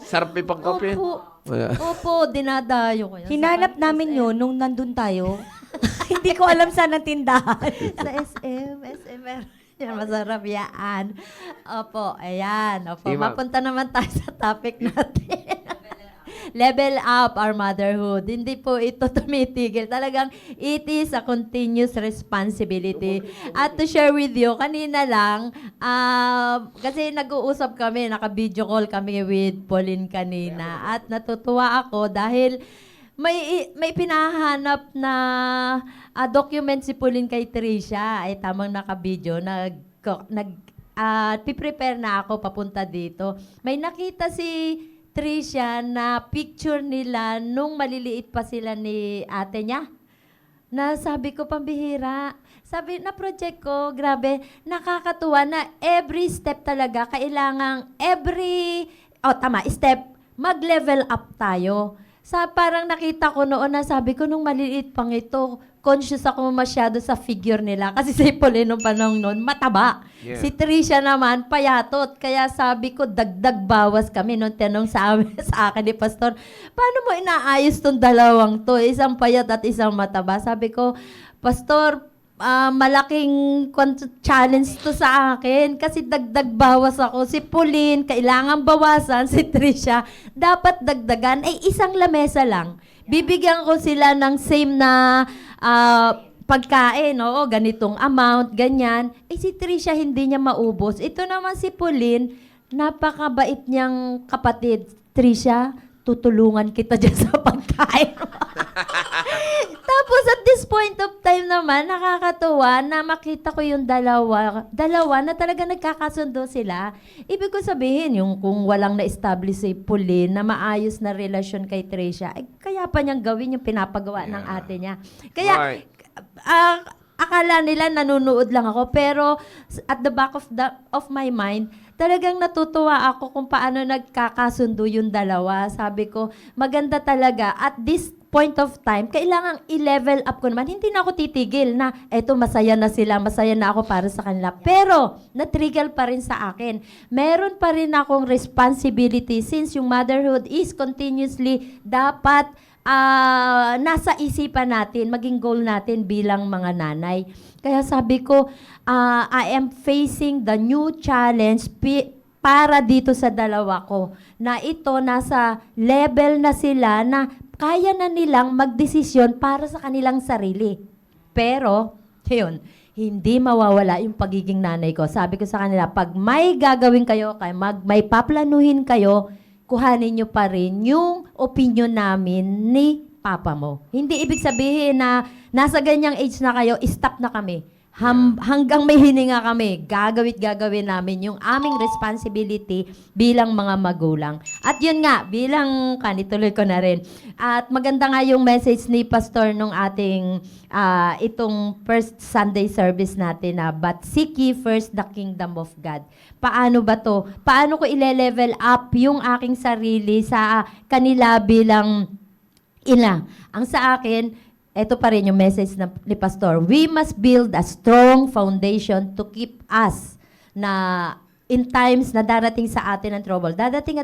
Sarap may pangkape. Opo, dinadayo ko yan. Hinanap namin yun nung nandun tayo. Hindi ko alam saan ang tindahan. Sa SM meron yan. Masarap yan. Opo, ayan. Opo, Sige, ma'am. mapunta naman tayo sa topic natin. Level up our motherhood. Hindi po ito tumitigil. Talagang it is a continuous responsibility. At to share with you, kanina lang, kasi nag-uusap kami, naka-video call kami with Pauline kanina. At natutuwa ako dahil may pinahanap na document si Pauline kay Tricia. Ay tamang naka-video. Piprepare na ako papunta dito. May nakita si Tricia na picture nila nung maliliit pa sila ni ate niya. Na sabi ko, pambihira. Sabi, na project ko, grabe, nakakatuwa na every step talaga, kailangang step, mag-level up tayo. Parang nakita ko noon na sabi ko, nung maliliit pang ito, conscious ako masyado sa figure nila. Kasi si Pauline nung panahon noon, mataba. Yeah. Si Tricia naman, payatot. Kaya sabi ko, dagdag bawas kami nung tanong sa akin ni Pastor, paano mo inaayos tong dalawang to? Isang payat at isang mataba. Sabi ko, Pastor, malaking challenge to sa akin kasi dagdag bawas ako. Si Pauline, kailangan bawasan. Si Tricia, dapat dagdagan. Isang lamesa lang. Bibigyan ko sila ng same na pagkain, oo, ganitong amount, ganyan. Si Tricia hindi niya maubos. Ito naman si Pauline, napakabait niyang kapatid. Tricia, tutulungan kita dyan sa pagkain. Tapos at this point of time naman, nakakatuwa na makita ko yung dalawa na talaga nagkakasundo sila. Ibig ko sabihin, yung kung walang na-establish si Pauline na maayos na relasyon kay Tricia, kaya pa niyang gawin yung pinapagawa ng ate niya. Kaya, Right. akala nila nanonood lang ako, pero at the back of my mind, talagang natutuwa ako kung paano nagkakasundo yung dalawa. Sabi ko, maganda talaga. At this point of time, kailangang i-level up ko naman. Hindi na ako titigil na, eto masaya na sila, masaya na ako para sa kanila. Pero, na-trigger pa rin sa akin. Meron pa rin akong responsibility since yung motherhood is continuously dapat nasa isipan natin, maging goal natin bilang mga nanay. Kaya sabi ko, I am facing the new challenge para dito sa dalawa ko. Na ito, nasa level na sila na kaya na nilang magdesisyon para sa kanilang sarili. Pero, yun, hindi mawawala yung pagiging nanay ko. Sabi ko sa kanila, pag may gagawin kayo, may paplanuhin kayo, kuhanin nyo pa rin yung opinion namin ni papa mo. Hindi ibig sabihin na nasa ganyang age na kayo, stop na kami. Hanggang may hininga kami, gagawin namin yung aming responsibility bilang mga magulang. At yun nga, bilang kanituloy ko na rin. At maganda nga yung message ni Pastor nung ating itong first Sunday service natin na, but seek ye first the kingdom of God. Paano ba to? Paano ko ile-level up yung aking sarili sa kanila bilang ina? Ang sa akin, ito pa rin yung message ni Pastor. We must build a strong foundation to keep us na in times na darating sa atin ang trouble. Darating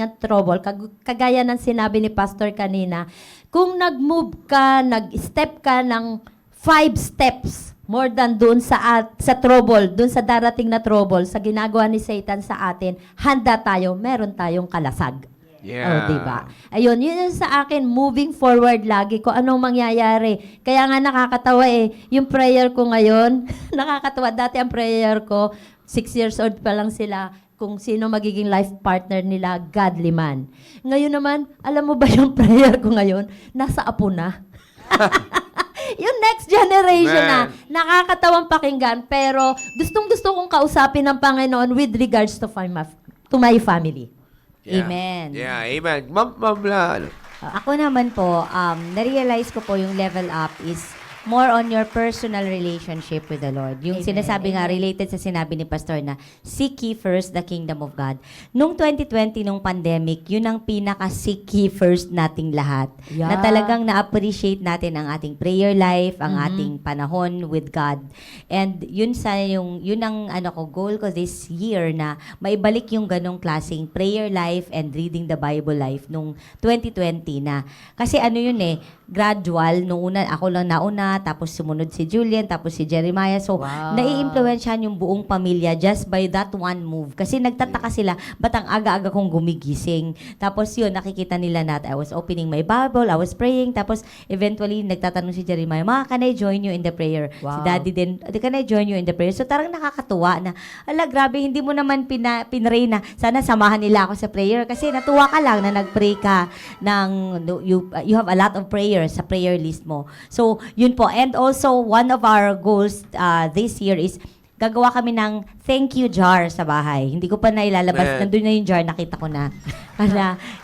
ang trouble. Kagaya ng sinabi ni Pastor kanina, kung nag-move ka, nag-step ka ng 5 steps more than doon sa trouble, doon sa darating na trouble, sa ginagawa ni Satan sa atin, handa tayo, meron tayong kalasag. Yeah. Oh, diba? Ayun, yun yung sa akin, moving forward lagi ko, anong mangyayari. Kaya nga nakakatawa yung prayer ko ngayon, nakakatawa. Dati ang prayer ko, 6 years old pa lang sila, kung sino magiging life partner nila, godly man. Ngayon naman, alam mo ba yung prayer ko ngayon? Nasa apo na. Yung next generation na, nakakatawang pakinggan, pero gustong-gusto kong kausapin ng Panginoon with regards to my family. Yeah. Amen. Yeah, amen. Ma'am, ano? Ako naman po, na-realize ko po yung level up is more on your personal relationship with the Lord. Yung Amen. sinasabi nga, related sa sinabi ni Pastor na, seek ye first the kingdom of God. Nung 2020, nung pandemic, yun ang pinaka-seek ye first nating lahat. Yeah. Na talagang na-appreciate natin ang ating prayer life, ang ating panahon with God. And yun ang goal ko this year na maibalik yung ganong klaseng prayer life and reading the Bible life nung 2020 na. Kasi gradual, nung una, ako lang nauna, tapos sumunod si Julian, tapos si Jeremiah. So, nai-influensyahan yung buong pamilya just by that one move. Kasi nagtataka sila, ba't ang aga-aga kong gumigising? Tapos yun, nakikita nila na I was opening my Bible, I was praying, tapos eventually, nagtatanong si Jeremiah, can I join you in the prayer? Wow. Si Daddy din, can I join you in the prayer? So, tarang nakakatuwa na, grabe, hindi mo naman pinray na, sana samahan nila ako sa prayer. Kasi natuwa ka lang na nag-pray ka you have a lot of prayers sa prayer list mo. So, yun po. And also, one of our goals this year is gagawa kami ng thank you jar sa bahay. Hindi ko pa nailalabas. Nandun na yung jar, nakita ko na. Kasi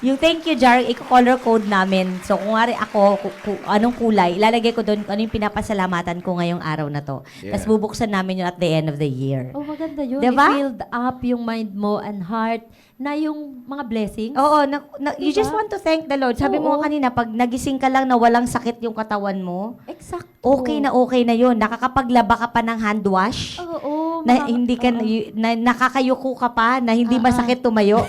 yung thank you jar, i-color code namin. So, kung ako, anong kulay, ilalagay ko doon ano yung pinapasalamatan ko ngayong araw na to. Yeah. Tapos bubuksan namin yun at the end of the year. Oh, maganda yun. Diba? I-filled up yung mind mo and heart na yung mga blessings. Oo, you Diba? just want to thank the Lord. Sabi mo Oo. kanina, pag nagising ka lang na walang sakit yung katawan mo, Exact. okay na yun. Nakakapaglaba ka pa ng hand wash. Oo. Na hindi ka na nakakayuko ka pa na hindi masakit tumayo.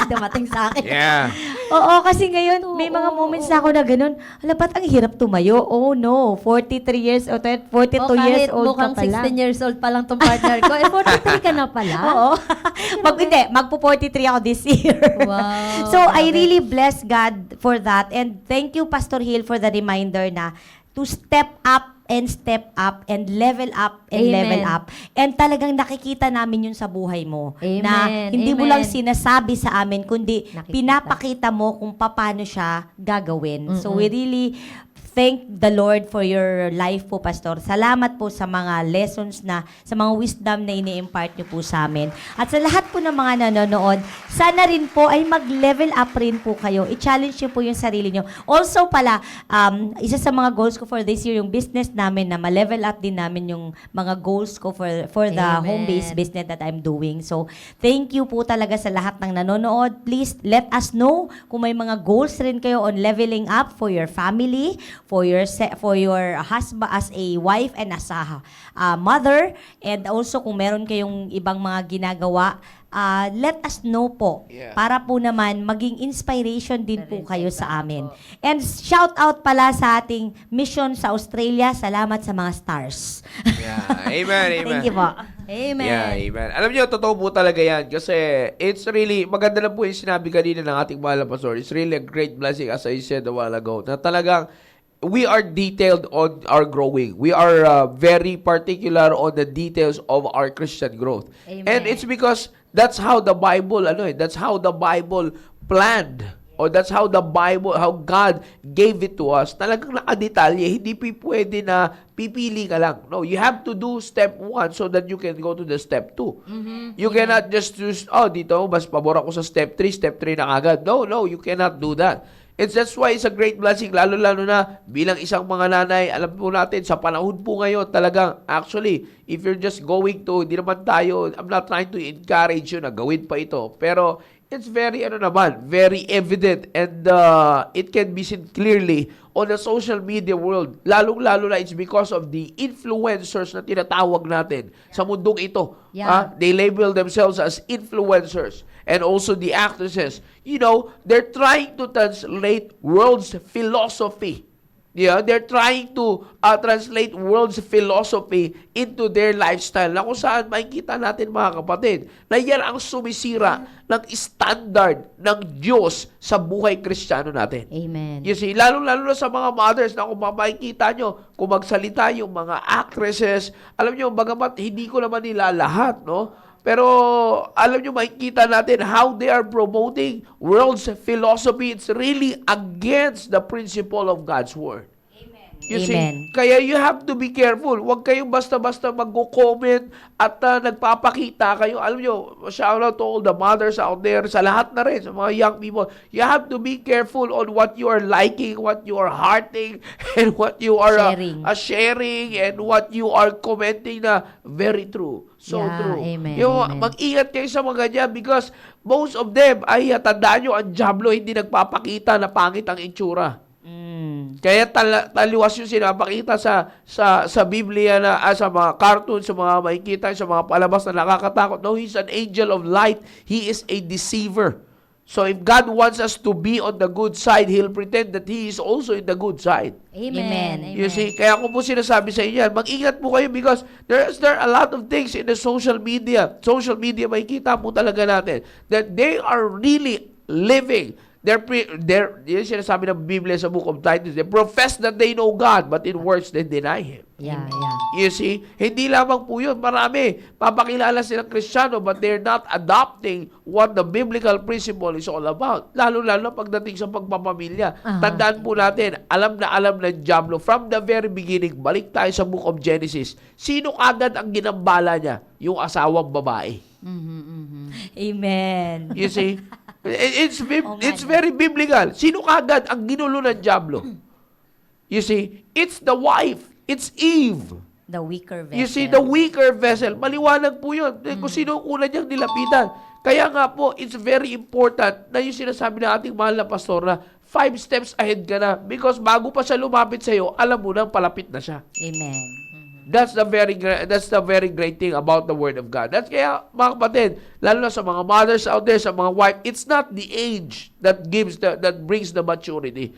Dumating sa akin. Yeah. Oo, kasi ngayon may mga moments na ako na ganun. Hala, ba't ang hirap tumayo? Oh no, 43 years old, 42 years old ka mukhang pa lang. 16 years old pa lang tong partner ko. 43 ka na pala. Oo. Magpo-43 ako this year. Wow. So, I really bless God for that. And thank you, Pastor Hill, for the reminder na to step up and level up and Amen. level up. And talagang nakikita namin yun sa buhay mo. Amen. Na hindi mo Amen. lang sinasabi sa amin, kundi Nakikita. pinapakita mo kung paano siya gagawin. So we really thank the Lord for your life po, Pastor. Salamat po sa mga lessons sa mga wisdom na ini-impart niyo po sa amin. At sa lahat po ng mga nanonood, sana rin po ay mag-level up rin po kayo. I-challenge niyo po yung sarili niyo. Also pala, isa sa mga goals ko for this year, yung business namin na ma-level up din namin yung mga goals ko for the Amen. home-based business that I'm doing. So, thank you po talaga sa lahat ng nanonood. Please let us know kung may mga goals rin kayo on leveling up for your family, for your husband as a wife and as a mother, and also kung meron kayong ibang mga ginagawa, let us know po. Yeah. Para po naman maging inspiration din po kayo sa amin. And shout out pala sa ating mission sa Australia. Salamat sa mga stars. Yeah. Amen, amen. Thank you po. Amen. Yeah, amen. Alam niyo, totoo po talaga yan. Kasi it's really, maganda na po yung sinabi kanina ng ating mahal na pastor. It's really a great blessing, as I said a while ago, na talagang we are detailed on our growing. We are very particular on the details of our Christian growth. Amen. And it's because that's how the Bible, that's how the Bible planned. Or that's how the Bible, how God gave it to us. Talagang nakadetalye. Hindi pwede na pipili ka lang. No, you have to do step 1 so that you can go to the step 2. You cannot just choose, dito, mas pabor ako sa step 3 na agad. No, you cannot do that. That's why it's a great blessing, lalo-lalo na bilang isang mga nanay, alam po natin, sa panahon po ngayon, talagang, actually, if you're just going to, hindi naman tayo, I'm not trying to encourage you na gawin pa ito, pero it's very, very evident and it can be seen clearly on the social media world. Lalong-lalo na it's because of the influencers na tinatawag natin sa mundong ito. Yeah. They label themselves as influencers. And also the actresses. They're trying to translate world's philosophy. Yeah, they're trying to translate world's philosophy into their lifestyle. Na kung saan makikita natin, mga kapatid, na yan ang sumisira ng standard ng Diyos sa buhay Kristiyano natin. Amen. You see, lalo-lalo na sa mga mothers na kung makikita nyo, kung magsalita yung mga actresses, alam nyo, bagamat hindi ko naman nila lahat, no? Pero alam nyo, makikita natin how they are promoting world's philosophy. It's really against the principle of God's Word. You see, Amen. kaya you have to be careful. Huwag kayong basta-basta mag-comment at nagpapakita kayo. Alam nyo, shout out to all the mothers out there, sa lahat na rin, sa mga young people. You have to be careful on what you are liking, what you are hearting, and what you are sharing, and what you are commenting na very true. So Yeah, true. amen, amen. Mag-ingat kayo sa mga ganyan because most of them, tandaan nyo, ang Diablo hindi nagpapakita na pangit ang itsura. Kaya taliwas yung sinapakita sa Biblia na sa mga cartoons, sa mga makikita, sa mga palabas na nakakatakot. No, He's an angel of light. He is a deceiver. So if God wants us to be on the good side, He'll pretend that He is also in the good side. Amen. You see, kaya ko po sinasabi sa inyo yan, mag-ingat po kayo because there are a lot of things in the social media. Social media, makikita po talaga natin that they are really living. Yung sinasabi ng Biblia sa Book of Titus, they profess that they know God, but in words, they deny Him. Yeah. You see, hindi lamang po yun. Marami, papakilala silang Kristiyano, but they're not adopting what the biblical principle is all about. Lalo-lalo pagdating sa pagpapamilya. Tandaan po natin, alam ng Diablo, from the very beginning, balik tayo sa Book of Genesis, sino agad ang ginambala niya? Yung asawang babae. Amen. You see? It's very biblical. Sino kagad ang ginulo ng Diablo? You see? It's the wife. It's Eve. The weaker vessel. You see, the weaker vessel. Maliwanag po yun. Kung sino ang una niyang nilapitan. Kaya nga po, it's very important na yung sinasabi ng ating mahal na pastor na 5 steps ahead ka na. Because bago pa siya lumapit sa'yo, alam mo nang palapit na siya. Amen. That's the very great thing about the Word of God. That's kaya, mga kapatid, lalo na sa mga mothers out there, sa mga wife, it's not the age that brings the maturity.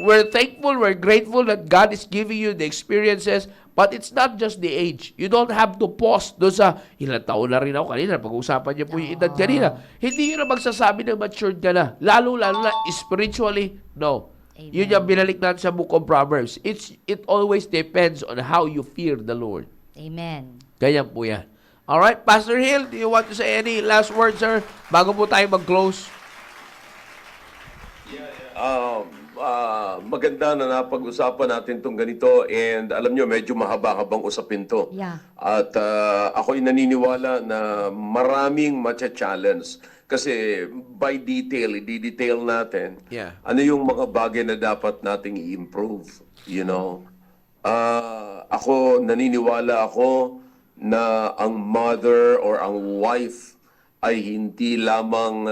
We're thankful, we're grateful that God is giving you the experiences, but it's not just the age. You don't have to pause doon sa, ilang taon na rin ako kanina, pag-usapan niyo po yung edad kanina. Hindi yun na magsasabi na matured ka na. Lalo na spiritually, no. Amen. Yun yung binalik natin sa Book of Proverbs. It always depends on how you fear the Lord. Amen. Ganyan po yan. Alright, Pastor Hill, do you want to say any last words, sir? Bago po tayo mag-close. Maganda na napag-usapan natin itong ganito and alam nyo, medyo mahaba-habang usapin to. Yeah. At ako'y naniniwala na maraming matcha-challenge kasi by i-detail natin ano yung mga bagay na dapat nating i-improve, you know. Naniniwala ako na ang mother or ang wife ay hindi lamang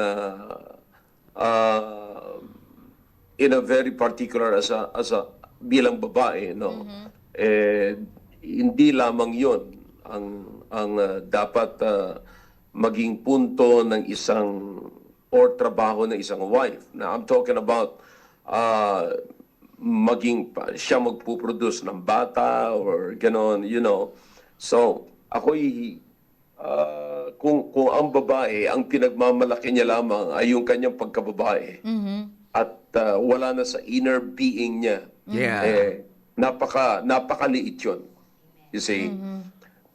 in a very particular as a bilang babae, no. Hindi lamang 'yon ang dapat maging punto ng isang or trabaho ng isang wife. Now I'm talking about siya magpo-produce ng bata or ganon, you know. So ako'y kung ang babae, ang pinagmamalaki niya lamang ay yung kanyang pagkababae at wala na sa inner being niya, Yeah. napakaliit yun. You see?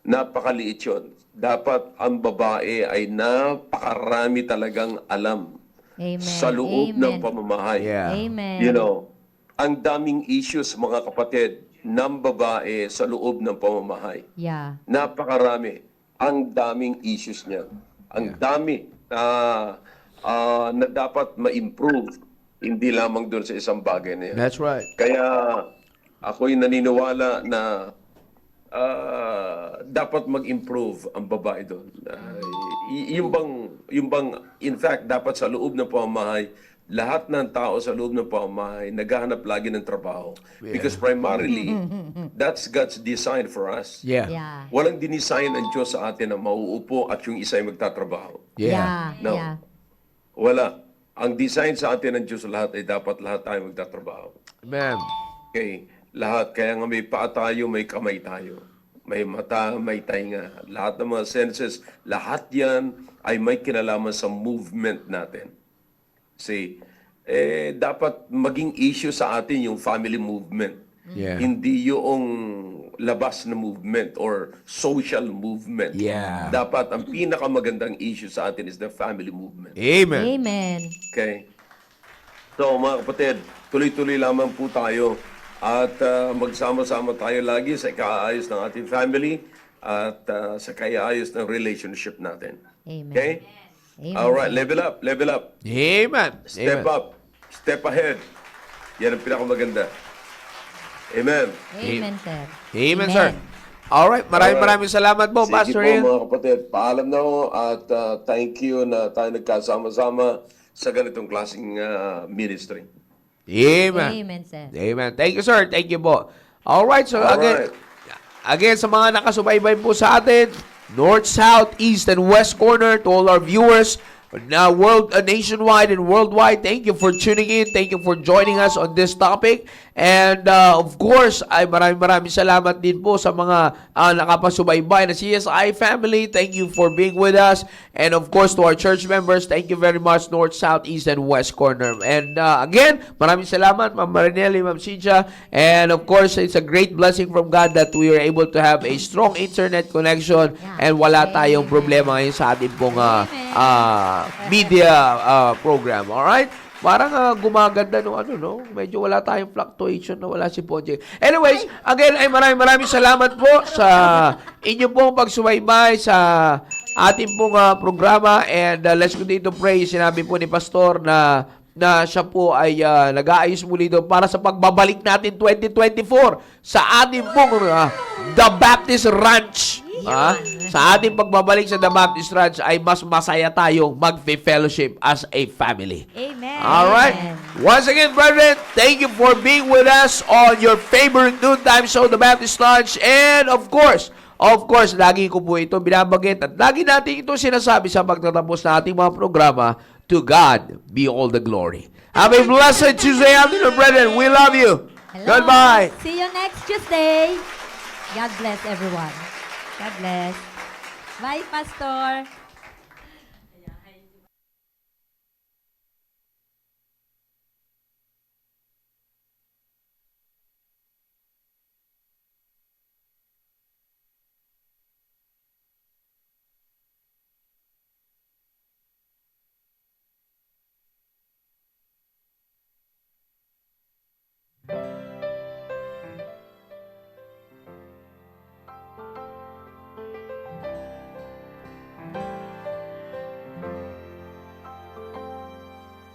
Napakaliit yun. Dapat ang babae ay napakarami talagang alam Amen. sa loob ng Amen. pamamahay. Yeah. Amen. You know, ang daming issues, mga kapatid, ng babae sa loob ng pamamahay. Yeah. Napakarami. Ang daming issues niya. Ang dami na dapat ma-improve. Hindi lamang doon sa isang bagay na yan. That's right. Kaya ako'y naniniwala na dapat mag-improve ang babae doon. Yung bang, in fact, dapat sa loob ng pamamahay, lahat ng tao sa loob ng pamamahay naghahanap lagi ng trabaho. Because primarily, that's God's design for us. Yeah. Yeah. Walang dinisign ang Diyos sa atin na mauupo at yung isa ay magtatrabaho. Yeah. No. Yeah. Wala. Ang design sa atin ng Diyos lahat ay dapat lahat tayo magtatrabaho. Amen. Okay, lahat. Kaya nga may paa tayo, may kamay tayo. May mata, may tainga. Lahat ng mga senses, lahat yan ay may kinalaman sa movement natin. See, dapat maging issue sa atin yung family movement. Yeah. Hindi yung labas na movement or social movement. Yeah. Dapat ang pinakamagandang issue sa atin is the family movement. Amen. Amen. Okay? So, mga kapatid, tuloy-tuloy lamang po tayo at magsama-sama tayo lagi sa ikaayos ng ating family at sa kaayos ng relationship natin. Amen. Okay? Amen. Alright, level up, level up. Amen. Step Amen. up, step ahead. Yan ang pinakamaganda. Amen. Amen, sir. Amen, sir. Alright, maraming salamat po, Sige Pastor po, Ian. mga kapatid. Paalam na ako at thank you na tayo nagkasama-sama sa ganitong klaseng ministry. Amen. Amen, sir. Amen. Thank you, sir. Thank you po. Alright, so Alright. again, sa mga nakasubaybay po sa atin, North, South, East, and West Corner, to all our viewers, nationwide and worldwide, thank you for tuning in. Thank you for joining us on this topic. And of course, ay maraming salamat din po sa mga nakapasubaybay na CSI family. Thank you for being with us. And of course, to our church members, thank you very much, North, South, East, and West Corner. And again, maraming salamat, Ma'am Marinelli, Ma'am Cynthia. And of course, it's a great blessing from God that we are able to have a strong internet connection and wala tayong problema ngayon sa ating pong media program. Alright? Parang gumaganda no? Medyo wala tayong fluctuation na wala si Ponje. Anyways, again, ay maraming salamat po sa inyo pong pagsubaybay sa ating pong programa. And let's continue to pray. Sinabi po ni Pastor na siya po ay nag-aayos muli doon para sa pagbabalik natin 2024 sa ating pong The Baptist Ranch. Sa ating pagbabalik sa The Baptist Ranch ay mas masaya tayong mag-fellowship as a family. Amen. Alright. Once again, brethren, thank you for being with us on your favorite noontime show, The Baptist Lunch. And of course, lagi ko po ito binabanggit at lagi natin ito sinasabi sa pagtatapos na ating mga programa. To God be all the glory. Have a blessed Tuesday afternoon, brethren. We love you. Hello. Goodbye. See you next Tuesday. God bless everyone. God bless. Bye, Pastor.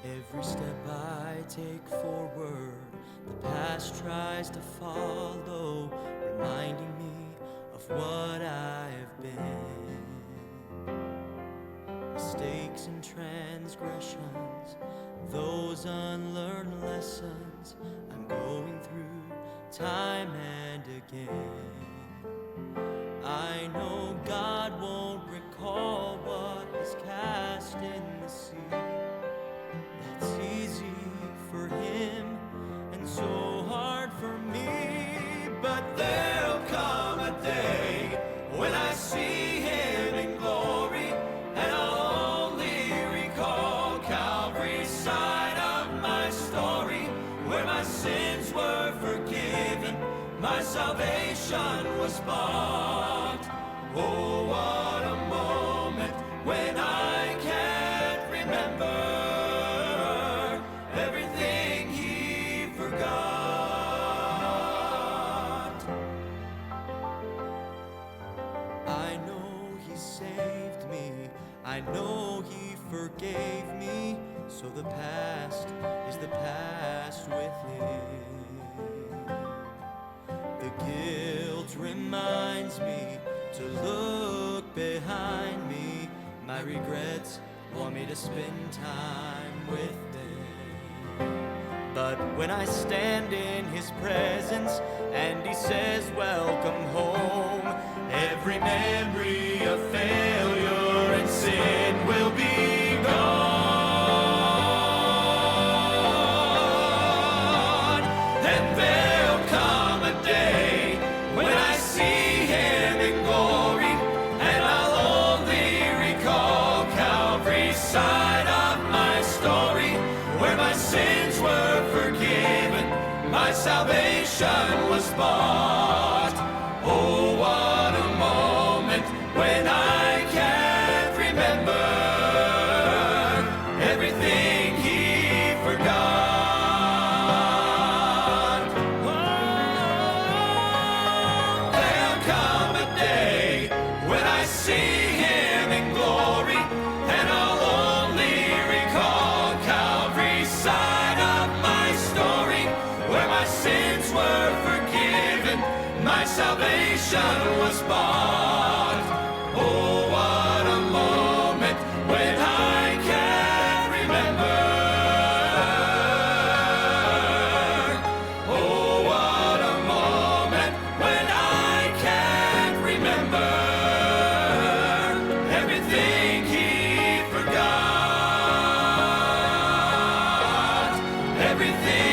Every step I take forward, the past tries to follow, reminding me of what I've been. Mistakes and transgressions, those unlearned lessons I'm going through time and again. I know God won't recall what was cast in the sea. That's easy for him and so hard for me. But there'll come a day when I see was bought. Oh, what a moment when I can't remember everything he forgot. I know he saved me, I know he forgave me, so the past is the past with him. The guilt reminds me to look behind me. My regrets want me to spend time with them. But when I stand in his presence and he says, welcome home, every memory of failure and sin will be gone. And there'll come a day when I see him in glory, and I'll only recall Calvary's side of my story, where my sins were forgiven, my salvation was bought. Oh, what a moment when I can't remember everything he forgot. Oh, there'll come a day when I see him in glory, and I'll only recall Calvary's side of my story, where my sins were forgiven, my salvation was bought. Oh, what a moment when I can't remember. Oh, what a moment when I can't remember everything he forgot. Everything